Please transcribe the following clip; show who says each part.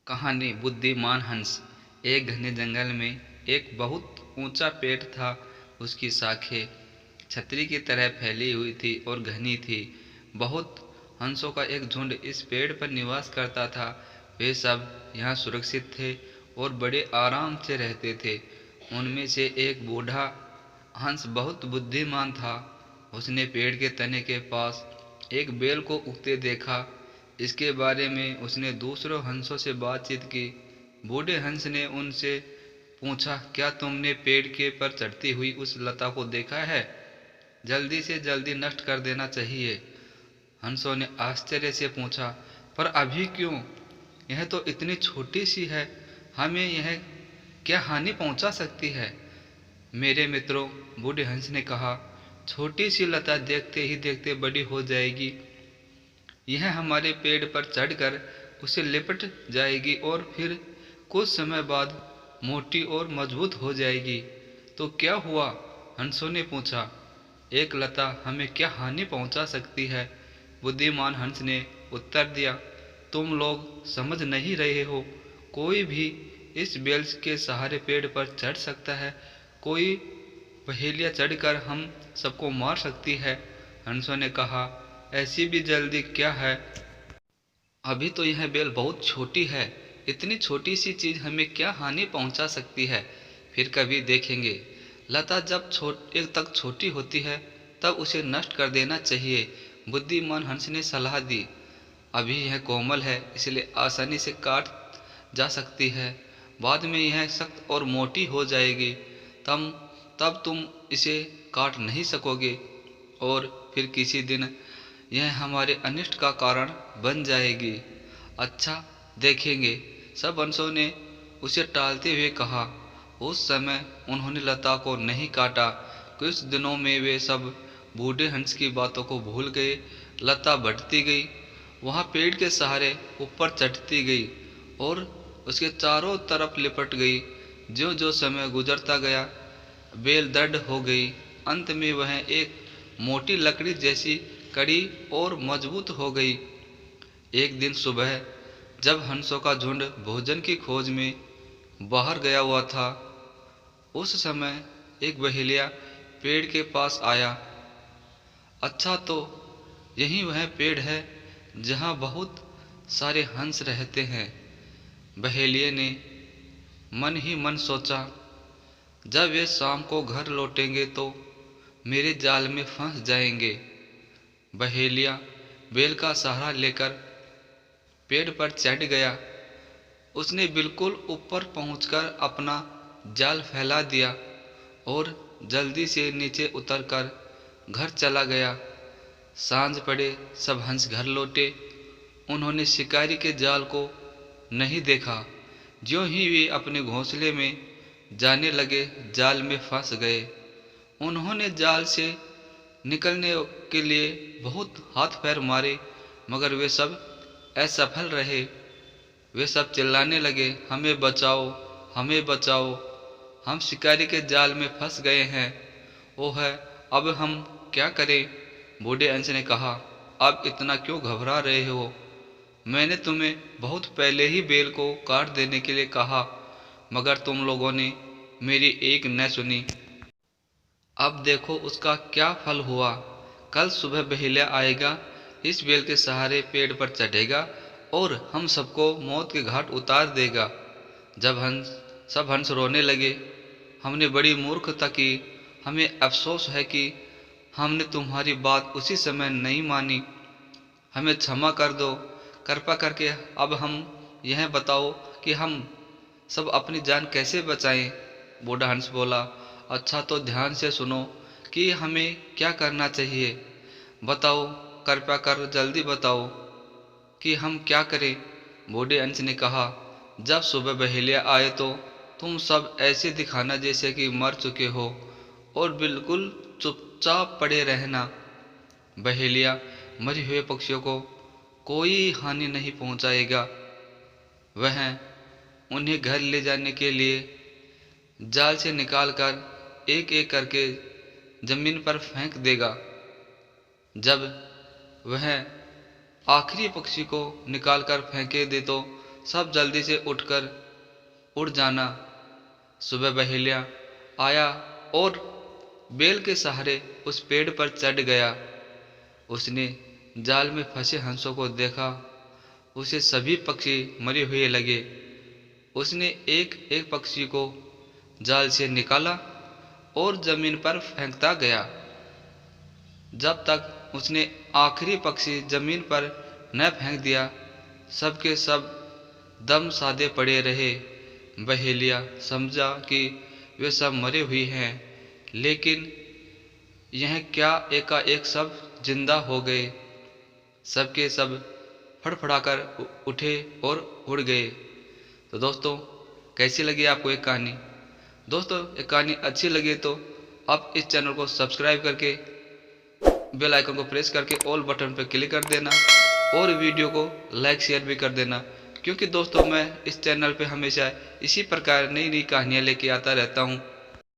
Speaker 1: कहानी बुद्धिमान हंस। एक घने जंगल में एक बहुत ऊंचा पेड़ था। उसकी शाखें छतरी की तरह फैली हुई थी और घनी थी। बहुत हंसों का एक झुंड इस पेड़ पर निवास करता था। वे सब यहाँ सुरक्षित थे और बड़े आराम से रहते थे। उनमें से एक बूढ़ा हंस बहुत बुद्धिमान था। उसने पेड़ के तने के पास एक बेल को उगते देखा। इसके बारे में उसने दूसरों हंसों से बातचीत की। बूढ़े हंस ने उनसे पूछा, क्या तुमने पेड़ के पर चढ़ती हुई उस लता को देखा है? जल्दी से जल्दी नष्ट कर देना चाहिए। हंसों ने आश्चर्य से पूछा, पर अभी क्यों? यह तो इतनी छोटी सी है, हमें यह क्या हानि पहुंचा सकती है? मेरे मित्रों, बूढ़े हंस ने कहा, छोटी सी लता देखते ही देखते बड़ी हो जाएगी। यह हमारे पेड़ पर चढ़कर उसे लिपट जाएगी और फिर कुछ समय बाद मोटी और मजबूत हो जाएगी। तो क्या हुआ? हंसों ने पूछा। एक लता हमें क्या हानि पहुंचा सकती है? बुद्धिमान हंस ने उत्तर दिया, तुम लोग समझ नहीं रहे हो। कोई भी इस बेल के सहारे पेड़ पर चढ़ सकता है। कोई पहेलियां चढ़कर हम सबको मार सकती है। हंसों ने कहा, ऐसी भी जल्दी क्या है? अभी तो यह बेल बहुत छोटी है। इतनी छोटी सी चीज हमें क्या हानि पहुंचा सकती है? फिर कभी देखेंगे। लता जब एक तक छोटी होती है तब उसे नष्ट कर देना चाहिए। बुद्धिमान हंस ने सलाह दी। अभी यह कोमल है, इसलिए आसानी से काट जा सकती है। बाद में यह सख्त और मोटी हो जाएगी। तब तब तुम इसे काट नहीं सकोगे और फिर किसी दिन यह हमारे अनिष्ट का कारण बन जाएगी। अच्छा, देखेंगे। सब हंसों ने उसे टालते हुए कहा। उस समय उन्होंने लता को नहीं काटा। कुछ दिनों में वे सब बूढ़े हंस की बातों को भूल गए। लता बढ़ती गई, वहाँ पेड़ के सहारे ऊपर चढ़ती गई और उसके चारों तरफ लिपट गई। जो जो समय गुजरता गया, बेल दृढ़ हो गई। अंत में वह एक मोटी लकड़ी जैसी कड़ी और मजबूत हो गई। एक दिन सुबह जब हंसों का झुंड भोजन की खोज में बाहर गया हुआ था, उस समय एक बहेलिया पेड़ के पास आया। अच्छा, तो यही वह पेड़ है जहाँ बहुत सारे हंस रहते हैं। बहेलिये ने मन ही मन सोचा, जब वे शाम को घर लौटेंगे तो मेरे जाल में फंस जाएंगे। बहेलिया बेल का सहारा लेकर पेड़ पर चढ़ गया। उसने बिल्कुल ऊपर पहुंचकर अपना जाल फैला दिया और जल्दी से नीचे उतरकर घर चला गया। सांझ पड़े, सब हंस घर लौटे। उन्होंने शिकारी के जाल को नहीं देखा। ज्यों ही वे अपने घोंसले में जाने लगे, जाल में फंस गए। उन्होंने जाल से निकलने के लिए बहुत हाथ पैर मारे, मगर वे सब असफल रहे। वे सब चिल्लाने लगे, हमें बचाओ, हमें बचाओ, हम शिकारी के जाल में फंस गए हैं। ओह, अब हम क्या करें? बूढ़े हंस ने कहा, अब इतना क्यों घबरा रहे हो? मैंने तुम्हें बहुत पहले ही बेल को काट देने के लिए कहा, मगर तुम लोगों ने मेरी एक न सुनी। अब देखो उसका क्या फल हुआ। कल सुबह बहेलिया आएगा, इस बेल के सहारे पेड़ पर चढ़ेगा और हम सबको मौत के घाट उतार देगा। जब सब हंस रोने लगे, हमने बड़ी मूर्खता की। हमें अफसोस है कि हमने तुम्हारी बात उसी समय नहीं मानी। हमें क्षमा कर दो। कृपा करके अब हम यह बताओ कि हम सब अपनी जान कैसे बचाएं? बूढ़ा हंस बोला, अच्छा, तो ध्यान से सुनो कि हमें क्या करना चाहिए। बताओ, कृपया कर जल्दी बताओ कि हम क्या करें। बूढ़े हंस ने कहा, जब सुबह बहेलिया आए तो तुम सब ऐसे दिखाना जैसे कि मर चुके हो और बिल्कुल चुपचाप पड़े रहना। बहेलिया मरे हुए पक्षियों को कोई हानि नहीं पहुंचाएगा। वह उन्हें घर ले जाने के लिए जाल से निकालकर एक एक करके जमीन पर फेंक देगा। जब वह आखिरी पक्षी को निकालकर फेंके दे तो सब जल्दी से उठकर उड़ जाना। सुबह बहेलिया आया और बेल के सहारे उस पेड़ पर चढ़ गया। उसने जाल में फंसे हंसों को देखा। उसे सभी पक्षी मरे हुए लगे। उसने एक एक पक्षी को जाल से निकाला और जमीन पर फेंकता गया, जब तक उसने आखिरी पक्षी जमीन पर न फेंक दिया। सब के सब दम साधे पड़े रहे। बहेलिया समझा कि वे सब मरे हुए हैं, लेकिन यह क्या एकाएक सब जिंदा हो गए। सबके सब फड़फड़ाकर उठे और उड़ गए। तो दोस्तों, कैसी लगी आपको एक कहानी? दोस्तों, एक कहानी अच्छी लगी तो आप इस चैनल को सब्सक्राइब करके बेल आइकन को प्रेस करके ऑल बटन पर क्लिक कर देना और वीडियो को लाइक शेयर भी कर देना, क्योंकि दोस्तों मैं इस चैनल पे हमेशा इसी प्रकार नई नई कहानियाँ लेके आता रहता हूँ।